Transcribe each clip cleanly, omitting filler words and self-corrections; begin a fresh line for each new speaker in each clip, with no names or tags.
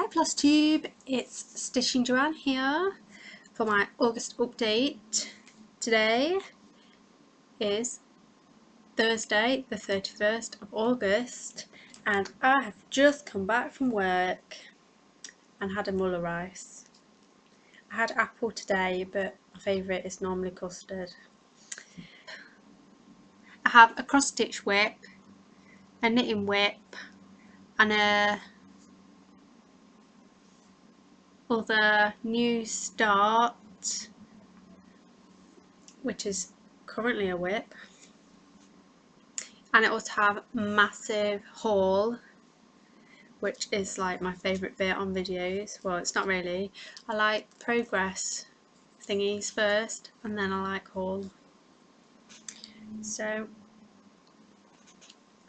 Hi Flosstube, it's Stitching Joanne here for my August update. Today is Thursday the 31st of August and I have just come back from work and had a muller rice. I had apple today, but my favourite is normally custard. I have a cross stitch whip, a knitting whip and a other new start, which is currently a whip, and it also have massive haul, which is like my favourite bit on videos. Well, it's not really. I like progress thingies first and then I like haul. So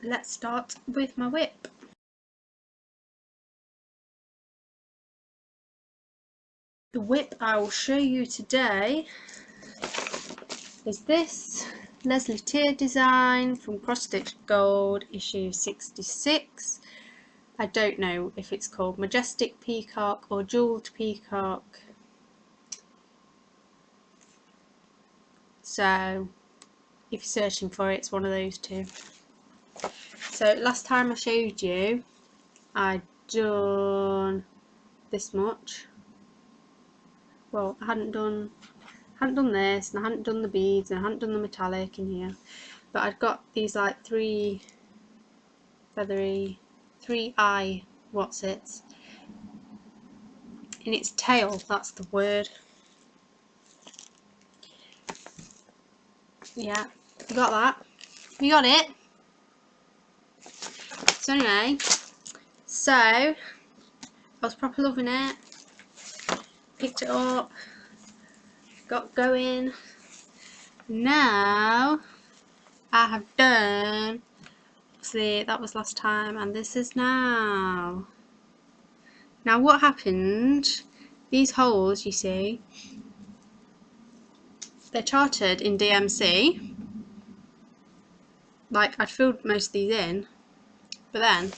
let's start with my whip. The whip I will show you today is this Leslie Tier design from Cross Stitch Gold issue 66. I don't know if it's called Majestic Peacock or Jeweled Peacock, so if you're searching for it, it's one of those two. So last time I showed you I'd done this much. Well, I hadn't done this, and I hadn't done the beads, and I hadn't done the metallic in here, but I'd got these like three eye what's-its in its tail, that's the word. Yeah, you got that? You got it? So anyway, so I was proper loving it, picked it up, got going. Now I have done, see, that was last time and this is now. Now what happened, these holes you see, they're charted in DMC, like I'd filled most of these in, but then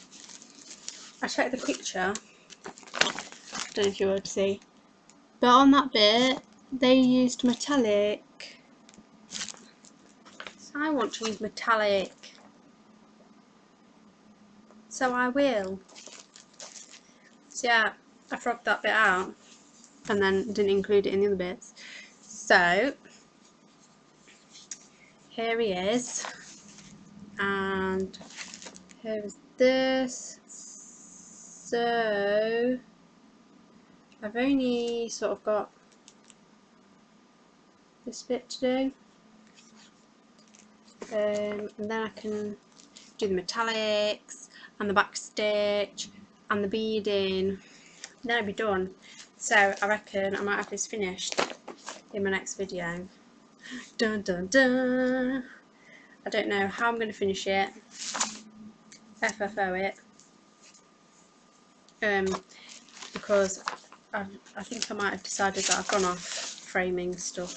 I checked the picture, I don't know if you would see, but on that bit they used metallic. I want to use metallic, so I will. So yeah, I frogged that bit out and then didn't include it in the other bits. So here he is, and here's this. So I've only sort of got this bit to do. And then I can do the metallics and the back stitch and the beading, then I'll be done. So I reckon I might have this finished in my next video. Dun dun dun. I don't know how I'm going to finish it, FFO it, because I think I might have decided that I've gone off framing stuff,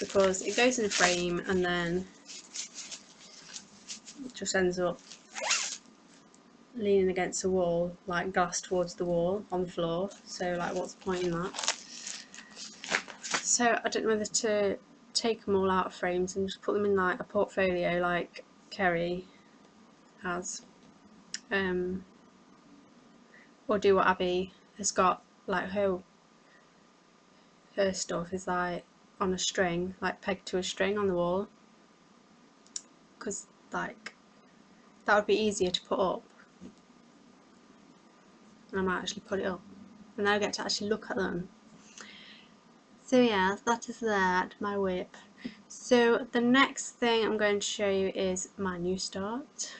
because it goes in a frame and then it just ends up leaning against a wall, like glass towards the wall on the floor, so like what's the point in that? So I don't know whether to take them all out of frames and just put them in like a portfolio like Kerry has, or do what Abby has got, like her stuff is like on a string, like pegged to a string on the wall, because like that would be easier to put up, and I might actually put it up and then I get to actually look at them. So yeah, that is that, my whip. So the next thing I'm going to show you is my new start.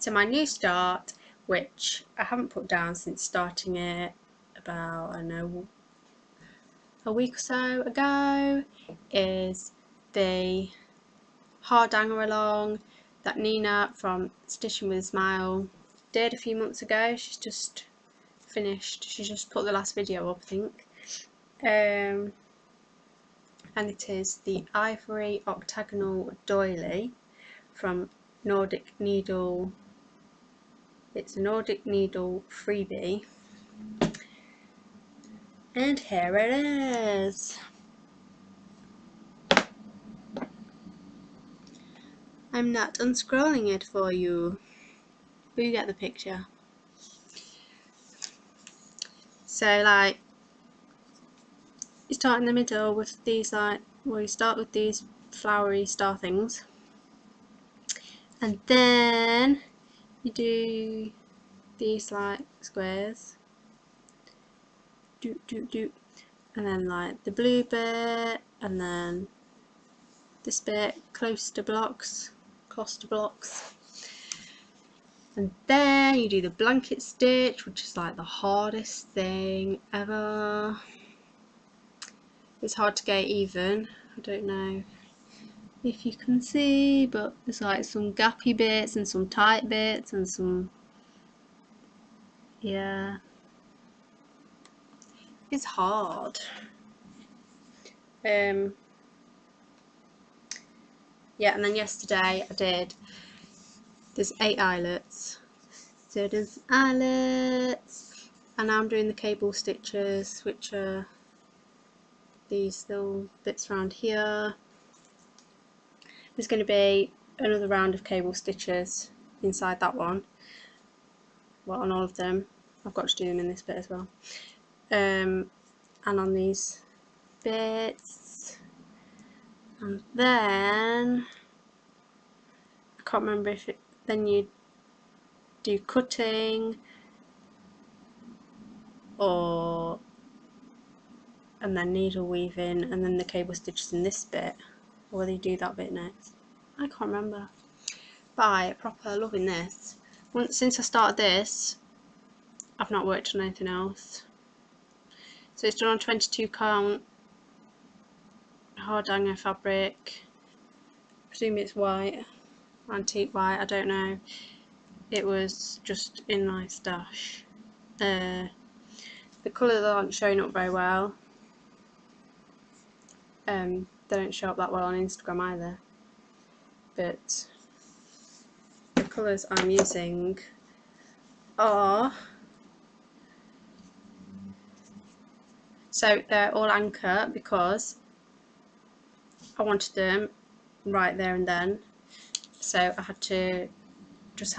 So my new start, which I haven't put down since starting it about, I don't know, a week or so ago, is the hard hanger along that Nina from Stitching with a Smile did a few months ago. She's just finished, she's just put the last video up, I think, and it is the ivory octagonal doily from Nordic needle. It's a Nordic needle freebie. And here it is. I'm not unscrolling it for you, but you get the picture. So like, you start in the middle with these you start with these flowery star things, and then you do these like squares, and then like the blue bit, and then this bit cluster blocks, and then you do the blanket stitch, which is like the hardest thing ever. It's hard to get even. I don't know if you can see, but there's like some gappy bits and some tight bits and some, yeah, it's hard. Yeah, and then yesterday I did, there's 8 eyelets, so there's eyelets, and now I'm doing the cable stitches, which are these little bits around here. There's going to be another round of cable stitches inside that one, well, on all of them. I've got to do them in this bit as well, and on these bits, and then I can't remember if then you do cutting and then needle weaving, and then the cable stitches in this bit, or whether you do that bit next. I can't remember. But I proper loving this. Since I started this, I've not worked on anything else. So it's done on 22 count hardanger fabric. I presume it's white, antique white, I don't know. It was just in my stash. The colours aren't showing up very well. They don't show up that well on Instagram either. But the colours I'm using are, so they're all anchor because I wanted them right there and then, so I had to just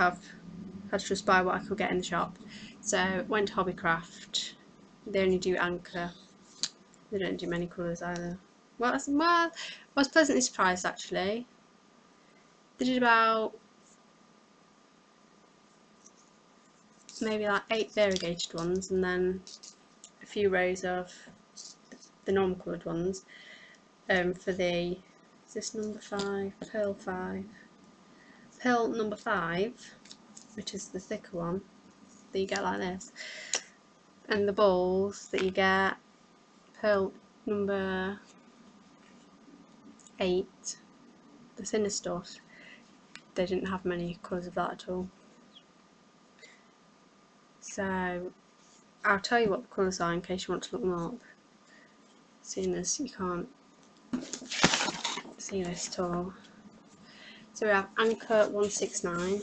buy what I could get in the shop. So went to Hobbycraft. They only do anchor. They don't do many colours either. Well, I was pleasantly surprised actually. They did about maybe like 8 variegated ones, and then a few rows of the normal coloured ones. For the, is this number 5? Pearl number 5, which is the thicker one that you get like this, and the balls that you get, pearl number 8, the thinner stuff, they didn't have many colours of that at all. So I'll tell you what the colours are in case you want to look them up, seeing as you can't see this at all. So we have Anchor 169.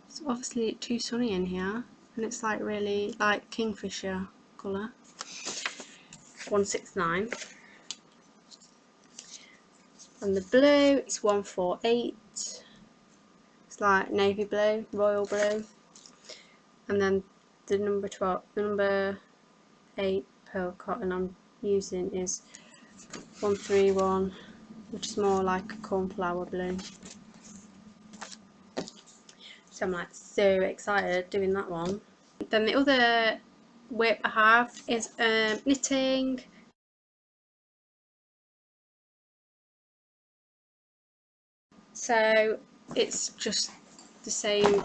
It's obviously too sunny in here, and it's like really like kingfisher colour. 169. And the blue is 148. It's like navy blue, royal blue. And then the number 12, the number 8 pearl cotton I'm using is 131, which is more like a cornflower blue. So I'm like so excited doing that one. Then the other whip I have is knitting. So it's just the same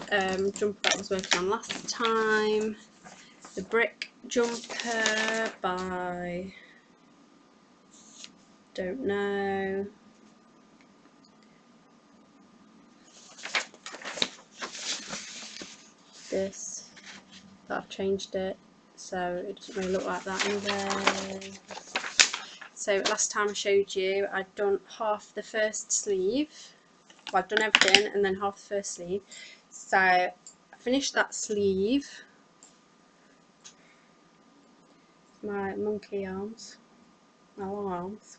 jumper that I was working on last time. The brick jumper by, don't know, this, but I've changed it so it doesn't really look like that anyway. So last time I showed you I'd done half the first sleeve. Well, I've done everything and then half the first sleeve. So I finished that sleeve. My monkey arms, my long arms.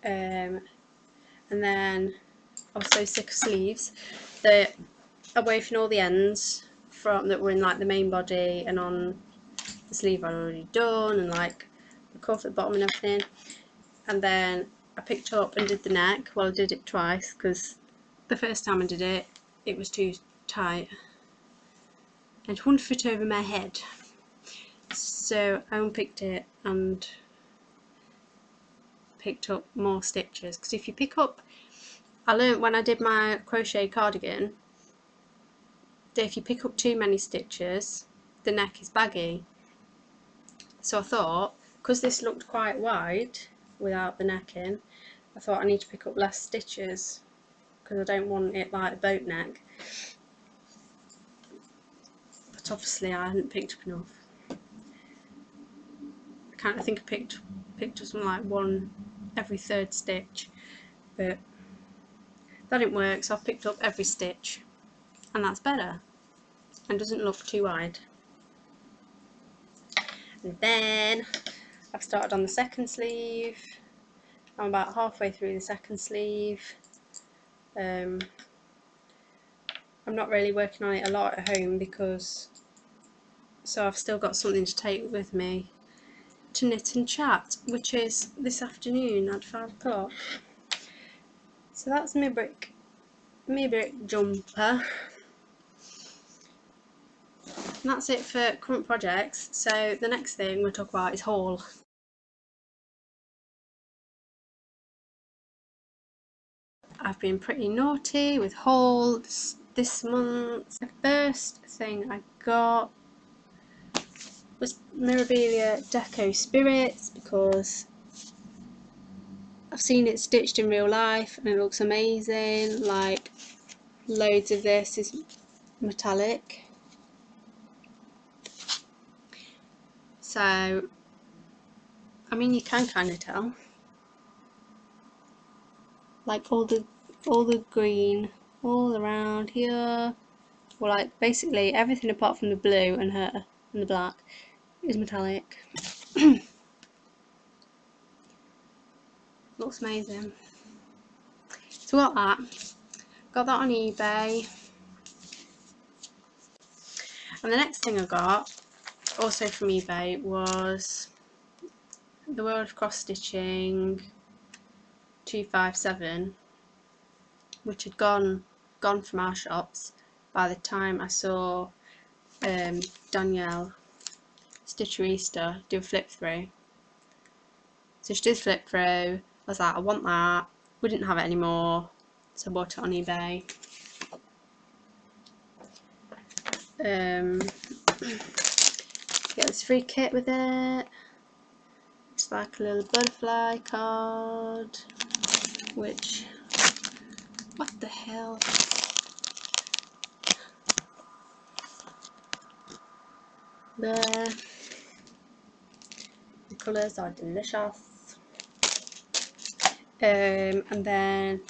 And then I was so sick of sleeves that away from all the ends from that were in like the main body and on the sleeve I'd already done, and like the cuff at the bottom and everything. And then I picked up and did the neck. Well, I did it twice because the first time I did it, it was too tight and it wouldn't fit over my head. So I unpicked it and picked up more stitches, because if you pick up, I learned when I did my crochet cardigan that if you pick up too many stitches the neck is baggy. So I thought, because this looked quite wide without the neck in, I thought I need to pick up less stitches because I don't want it like a boat neck. But obviously I hadn't picked up enough. I think I picked up something like one every third stitch, but that didn't work, so I've picked up every stitch, and that's better and doesn't look too wide. And then I've started on the second sleeve. I'm about halfway through the second sleeve. I'm not really working on it a lot at home because I've still got something to take with me to knit and chat, which is this afternoon at 5 o'clock. So that's my brick jumper. And that's it for current projects. So the next thing we'll talk about is haul. I've been pretty naughty with hauls this month. The first thing I got was Mirabilia Deco Spirits because I've seen it stitched in real life and it looks amazing. Like, loads of this is metallic. So, I mean, you can kind of tell. Like all the green all around here, or like basically everything apart from the blue and her and the black is metallic. Looks amazing. So got that on eBay. And the next thing I got also from eBay was the World of Cross Stitching 257, which had gone from our shops by the time I saw Danielle Stitcherista do a flip through. So she did flip through. I was like, I want that. We didn't have it anymore, so I bought it on eBay. Get this free kit with it. It's like a little butterfly card, which, what the hell? There. The colours are delicious. And then,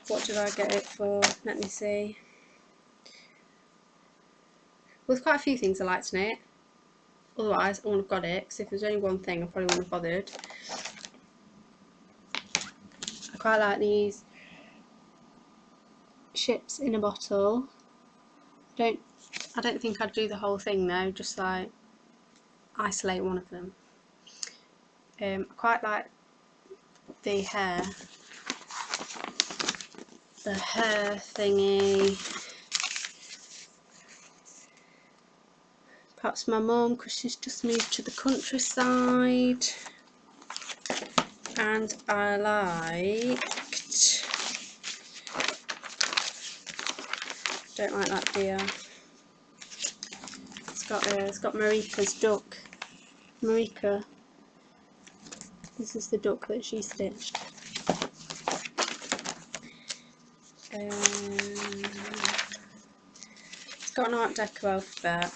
what did I get it for? Let me see. Well, there's quite a few things I liked in it. Otherwise, I wouldn't have got it, because if there's only one thing, I probably wouldn't have bothered. I quite like these ships in a bottle. I don't think I'd do the whole thing though, just like isolate one of them. I quite like the hair thingy. Perhaps my mum, because she's just moved to the countryside. And I liked, don't like that beer. It's got Marika's duck. Marika. This is the duck that she stitched. It's got an Art Deco alphabet.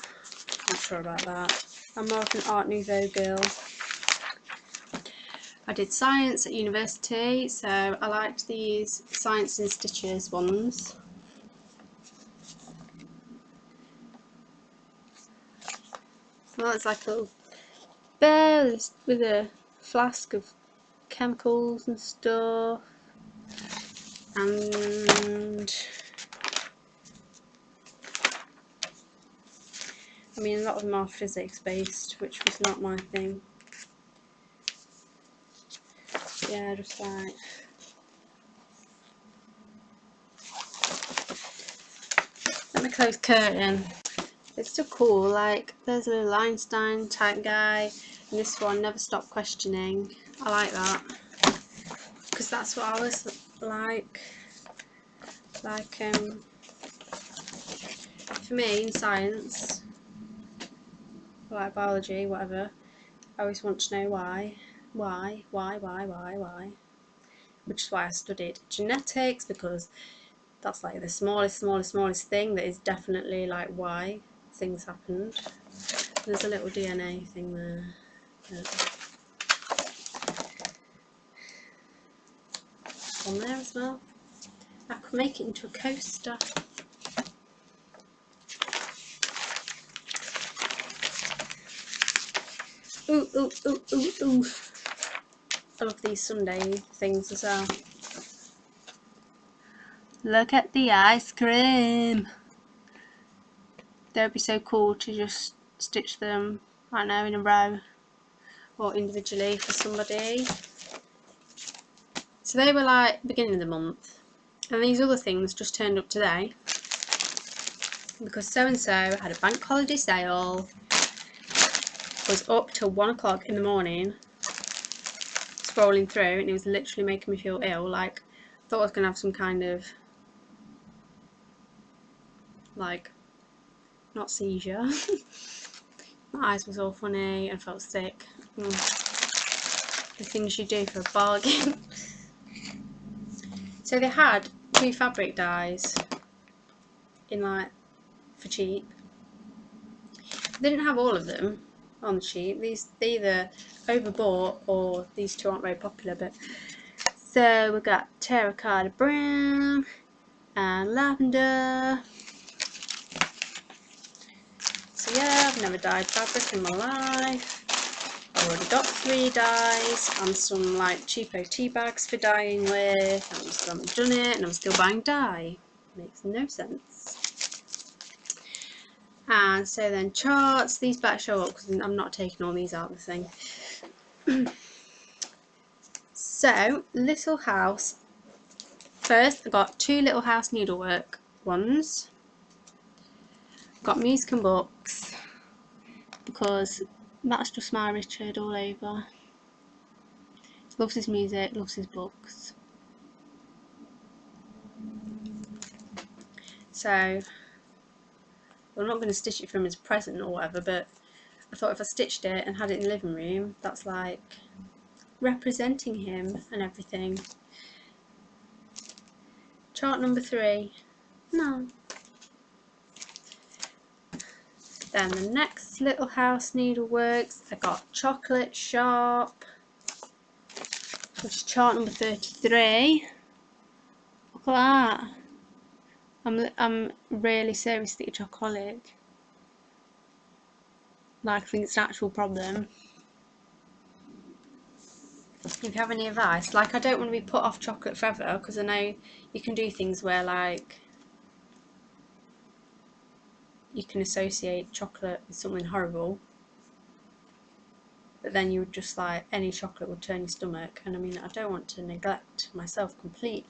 Not sure about that. I'm more of an Art Nouveau girl. I did science at university, so I liked these Science in Stitches ones. Well, it's like a little bear with a flask of chemicals and stuff, and I mean a lot of them are physics based, which was not my thing. Yeah, just like let me close curtain. It's still cool. Like there's a little Einstein type guy, and this one, Never Stop Questioning. I like that because that's what I was like. For me in science, like biology, whatever, I always want to know why, which is why I studied genetics, because that's like the smallest thing that is definitely like why things happened. There's a little DNA thing there. On there as well. I could make it into a coaster. Ooh, ooh, ooh, ooh, ooh. I love these Sunday things as well. Look at the ice cream. They would be so cool to just stitch them, I don't know, in a row or individually for somebody. So they were like beginning of the month, and these other things just turned up today because so and so had a bank holiday sale, was up till 1 o'clock in the morning scrolling through, and it was literally making me feel ill. Like I thought I was gonna have some kind of like not seizure. My eyes was all funny and felt sick. The things you do for a bargain. So they had 2 fabric dyes in like for cheap. They didn't have all of them on the cheap. They either overbought or these 2 aren't very popular. But so we've got terracotta brown and lavender. So yeah, I've never dyed fabric in my life. I've already got 3 dyes and some like cheapo tea bags for dyeing with, and I still haven't done it, and I'm still buying dye. Makes no sense. And so then charts, these better show up because I'm not taking all these out of the thing. So Little House. First I got 2 Little House needlework ones. Got music and books because that's just my Richard all over. Loves his music, loves his books. So I'm not going to stitch it for him as a present or whatever, but I thought if I stitched it and had it in the living room, that's like representing him and everything. Chart number 3. No. Then the next Little House needleworks, I got Chocolate Sharp, which is chart number 33. Look at that. I'm really seriously a chocoholic. Like I think it's an actual problem. If you have any advice, like I don't want to be put off chocolate forever, because I know you can do things where like you can associate chocolate with something horrible, but then you would just like any chocolate would turn your stomach, and I mean I don't want to neglect myself completely.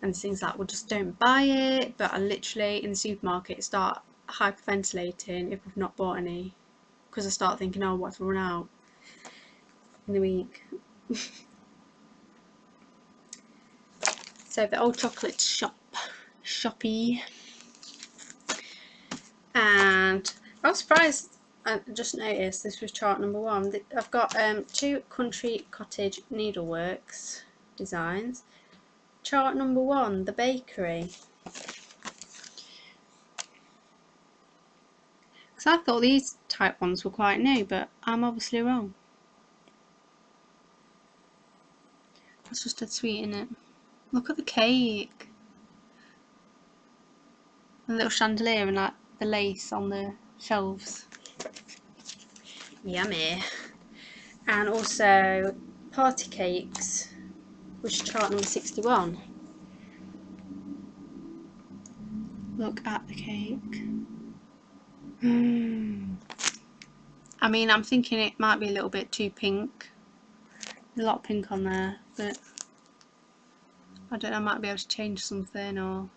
And things like, well, just don't buy it, but I literally in the supermarket start hyperventilating if I've not bought any, because I start thinking, oh, what if I run out in the week. So the old chocolate shoppy, and I was surprised. I just noticed this was chart number 1. I've got 2 Country Cottage Needleworks designs. Chart number 1, the bakery. Because I thought these type ones were quite new, but I'm obviously wrong. It's just dead sweet, isn't it? Look at the cake. The little chandelier and like the lace on the shelves. Yummy. And also party cakes, which is chart number 61. Look at the cake. I mean, I'm thinking it might be a little bit too pink. There's a lot of pink on there, but I don't know, I might be able to change something, or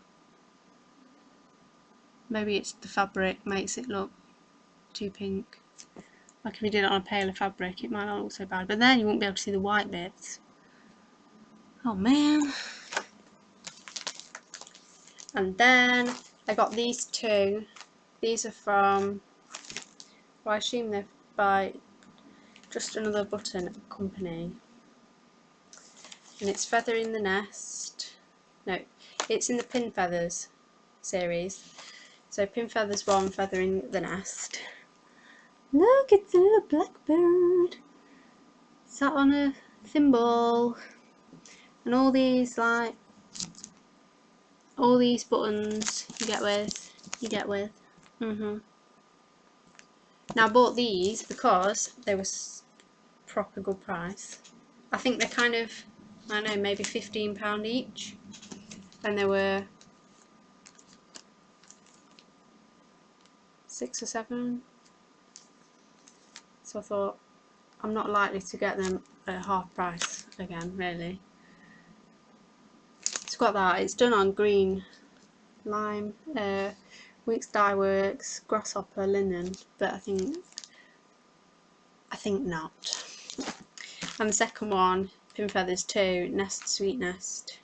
maybe it's the fabric makes it look too pink. Like if you did it on a paler fabric, it might not look so bad, but then you won't be able to see the white bits. Oh man. And then I got these two. These are from, well, I assume they're by Just Another Button company. And it's Feather in the Nest. No, it's in the Pin Feathers series. So Pin Feathers 1, Feather in the Nest. Look, it's a little blackbird sat on a thimble. And all these, like, all these buttons you get with. Now I bought these because they were proper good price. I think they're kind of, I don't know, maybe £15 each. And they were 6 or 7. So I thought, I'm not likely to get them at half price again, really. It's got that, it's done on green lime, Weeks Dye Works, Grasshopper linen, but I think not. And the second one, Pin Feathers 2, Nest Sweet Nest.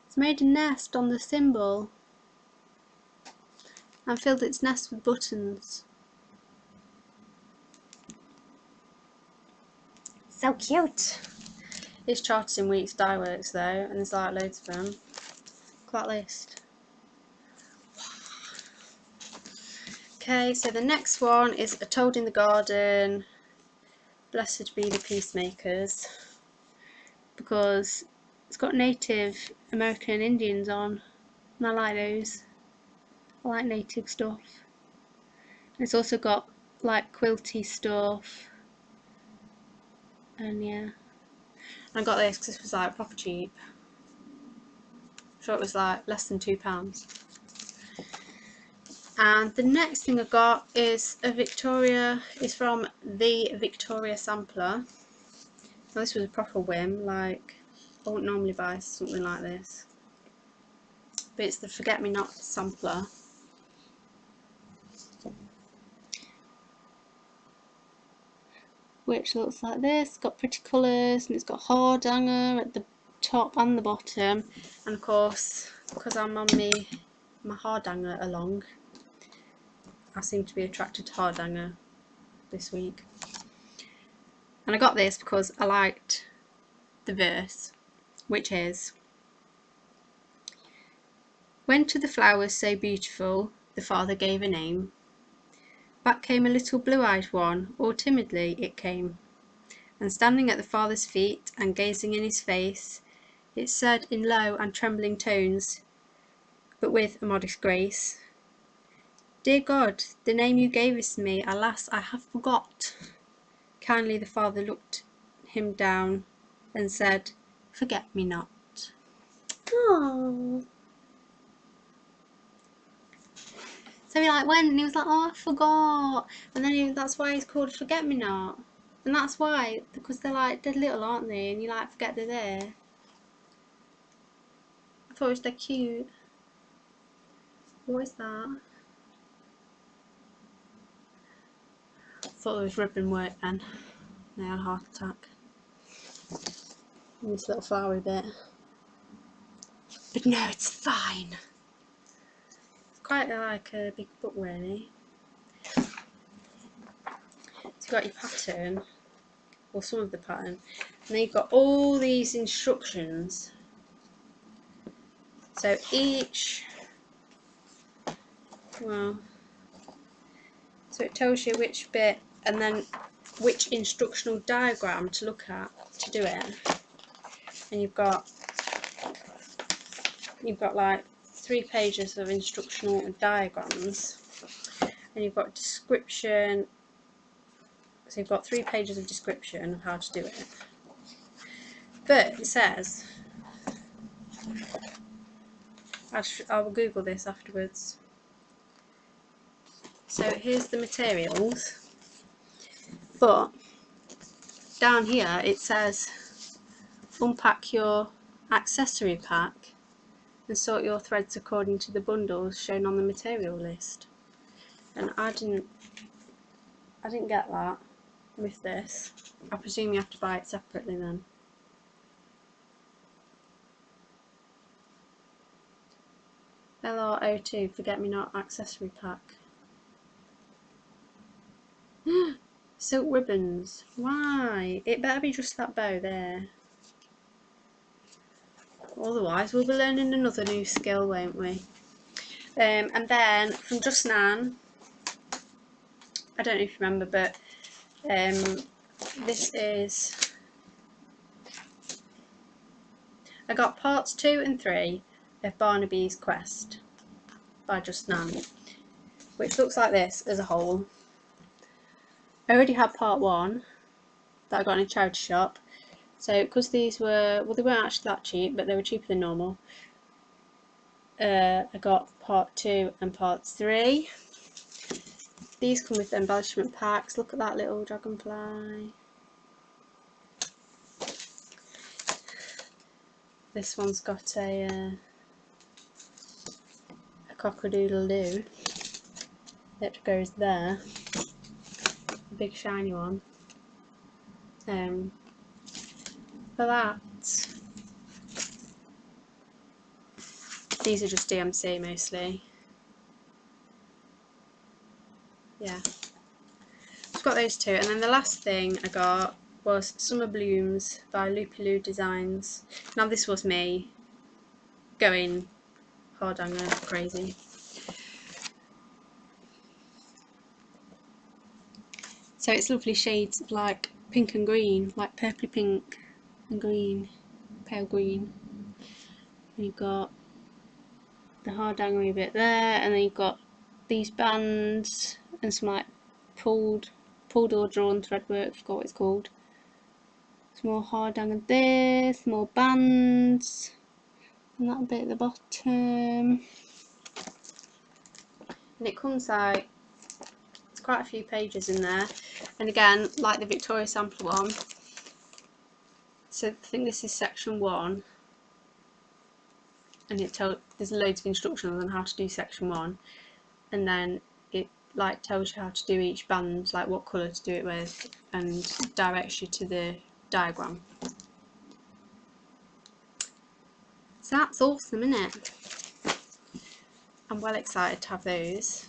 It's made a nest on the thimble and filled its nest with buttons. So cute! It's charted in Weeks Dye Works though, and there's like loads of them. Look at that list. Okay, so the next one is A Toad in the Garden, Blessed Be the Peacemakers, because it's got Native American and Indians on, and I like those. I like native stuff. And it's also got like quilty stuff, and yeah. And I got this because this was like proper cheap. I'm sure it was like less than £2. And the next thing I got is a Victoria, is from the Victoria Sampler. Now this was a proper whim, like I wouldn't normally buy something like this. But it's the Forget Me Not sampler. Which looks like this, it's got pretty colours, and it's got hardanger at the top and the bottom. And of course, because I'm on my hardanger along, I seem to be attracted to hardanger this week. And I got this because I liked the verse, which is, when to the flowers so beautiful the father gave a name, back came a little blue-eyed one, all timidly it came, and standing at the father's feet and gazing in his face, it said in low and trembling tones, but with a modest grace, Dear God, the name you gavest me, alas, I have forgot. Kindly the father looked him down and said, Forget me not. Aww. So he like went and he was like, oh, I forgot. And then that's why he's called Forget Me Not. And that's why, because they're like dead little, aren't they? And you like forget they're there. I thought it was dead cute. What is that? I thought it was ribbon work then. They had a heart attack. And this little flowery bit. But no, it's fine. It's quite like a big book really. So you've got your pattern, or some of the pattern, and then you've got all these instructions. So each, well, so it tells you which bit, and then which instructional diagram to look at to do it. And you've got like 3 pages of instructional diagrams, and you've got description. So you've got 3 pages of description of how to do it. But it says, I will Google this afterwards. So here's the materials, but down here it says unpack your accessory pack and sort your threads according to the bundles shown on the material list. And I didn't get that with this. I presume you have to buy it separately then. LR02 Forget Me Not accessory pack. Silk ribbons. Why? It better be just that bow there. Otherwise we'll be learning another new skill, won't we? And then from Just Nan, I don't know if you remember, but this is, I got parts 2 and 3 of Barnaby's Quest by Just Nan, which looks like this as a whole. I already had part 1 that I got in a charity shop, so because these were, well, they weren't actually that cheap, but they were cheaper than normal. I got part 2 and part 3. These come with embellishment packs. Look at that little dragonfly. This one's got a cock-a-doodle-doo that goes there. A big shiny one. For that, these are just DMC mostly. Yeah, I've got those 2, and then the last thing I got was Summer Blooms by Loopy Loo Designs. Now this was me going hard on crazy. So it's lovely shades of like pink and green, like purpley pink and green, pale green. And you've got the hardangery bit there, and then you've got these bands and some like pulled or drawn thread work, forgot what it's called. Some more hardanger there, some more bands, and that bit at the bottom. And it comes like, it's quite a few pages in there, and again like the Victoria sample one. So I think this is section 1, and there's loads of instructions on how to do section 1, and then it like tells you how to do each band, like what colour to do it with, and directs you to the diagram. So that's awesome, isn't it? I'm well excited to have those,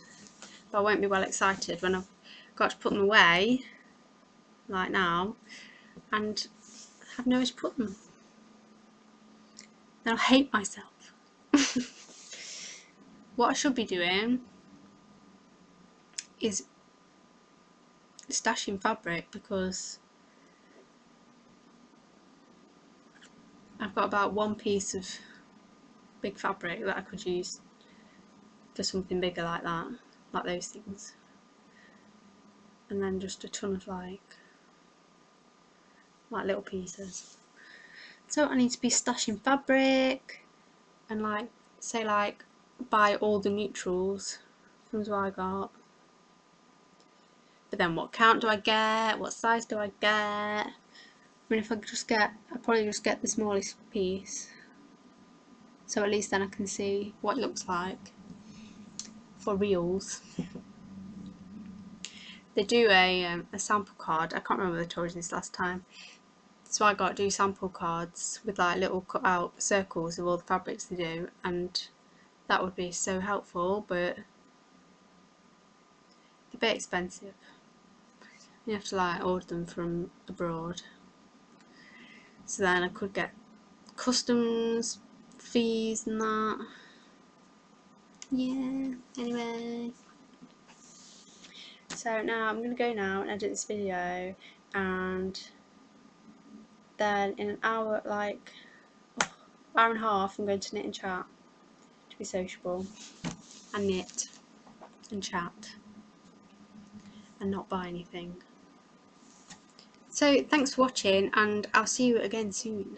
but I won't be well excited when I've got to put them away, like now, and have nowhere to put them. Then I'll hate myself. What I should be doing is stashing fabric, because I've got about 1 piece of big fabric that I could use for something bigger like that, like those things, and then just a ton of like little pieces. So I need to be stashing fabric and like say like buy all the neutrals from what I got. But then what count do I get? What size do I get? I mean, if I just get, I'll probably just get the smallest piece, so at least then I can see what it looks like for reals. They do a sample card. I can't remember if I told you this last time. So I got to do sample cards with like little cut out circles of all the fabrics they do, and that would be so helpful, but they're a bit expensive. You have to like order them from abroad. So then I could get customs fees and that. Yeah, anyway. So So now I'm going to go now and edit this video, and then in an hour, like hour and a half, I'm going to knit and chat, to be sociable, and knit and chat and not buy anything. So thanks for watching, and I'll see you again soon.